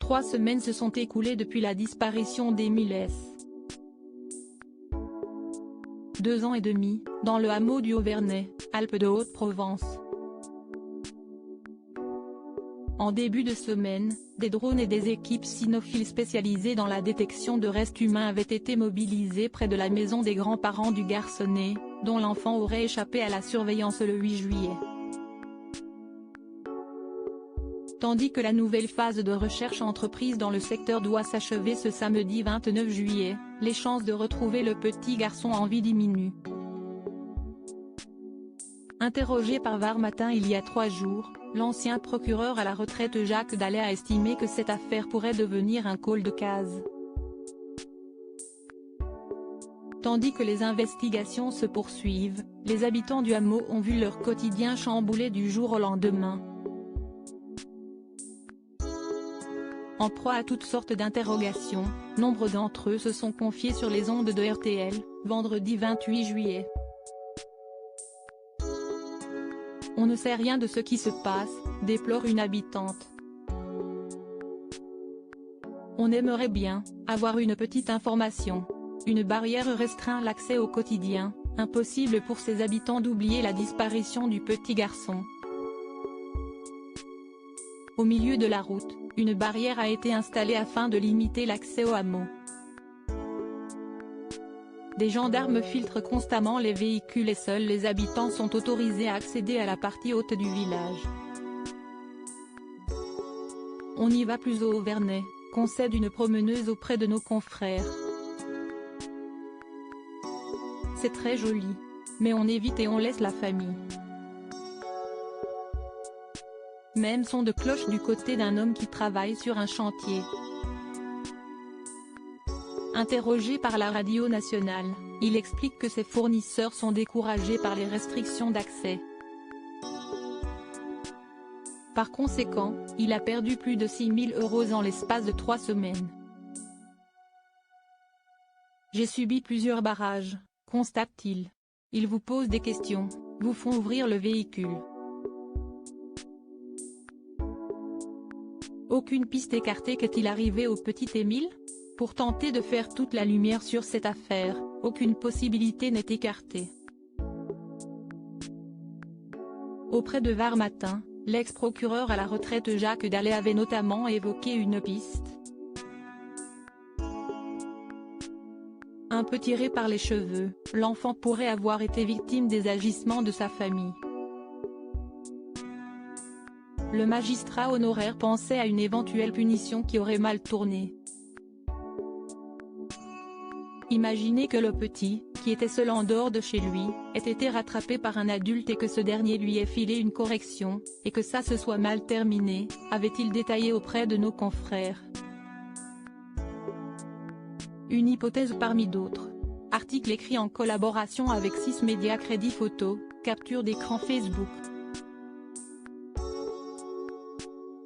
3 semaines se sont écoulées depuis la disparition d'Émile S. 2 ans et demi, dans le hameau du Haut-Vernay, Alpes-de-Haute-Provence. En début de semaine, des drones et des équipes cynophiles spécialisées dans la détection de restes humains avaient été mobilisés près de la maison des grands-parents du garçonnet, dont l'enfant aurait échappé à la surveillance le 8 juillet. Tandis que la nouvelle phase de recherche entreprise dans le secteur doit s'achever ce samedi 29 juillet, les chances de retrouver le petit garçon en vie diminuent. Interrogé par Var Matin il y a 3 jours, l'ancien procureur à la retraite Jacques Dallet a estimé que cette affaire pourrait devenir un col de case. Tandis que les investigations se poursuivent, les habitants du hameau ont vu leur quotidien chamboulé du jour au lendemain. En proie à toutes sortes d'interrogations, nombre d'entre eux se sont confiés sur les ondes de RTL, vendredi 28 juillet. On ne sait rien de ce qui se passe, déplore une habitante. On aimerait bien avoir une petite information. Une barrière restreint l'accès au quotidien, impossible pour ces habitants d'oublier la disparition du petit garçon. Au milieu de la route, une barrière a été installée afin de limiter l'accès au hameau. Des gendarmes filtrent constamment les véhicules et seuls les habitants sont autorisés à accéder à la partie haute du village. On n'y va plus au Haut-Vernay, concède une promeneuse auprès de nos confrères. C'est très joli. Mais on évite et on laisse la famille. Même son de cloche du côté d'un homme qui travaille sur un chantier. Interrogé par la radio nationale, il explique que ses fournisseurs sont découragés par les restrictions d'accès. Par conséquent, il a perdu plus de 6 000 € en l'espace de 3 semaines. J'ai subi plusieurs barrages, constate-t-il. Ils vous posent des questions, vous font ouvrir le véhicule. Aucune piste écartée. Qu'est-il arrivé au petit Émile? Pour tenter de faire toute la lumière sur cette affaire, aucune possibilité n'est écartée. Auprès de Var Matin, l'ex-procureur à la retraite Jacques Dallet avait notamment évoqué une piste. Un peu tiré par les cheveux, l'enfant pourrait avoir été victime des agissements de sa famille. Le magistrat honoraire pensait à une éventuelle punition qui aurait mal tourné. Imaginez que le petit, qui était seul en dehors de chez lui, ait été rattrapé par un adulte et que ce dernier lui ait filé une correction, et que ça se soit mal terminé, avait-il détaillé auprès de nos confrères. Une hypothèse parmi d'autres. Article écrit en collaboration avec 6 médias. Crédit photo, capture d'écran Facebook.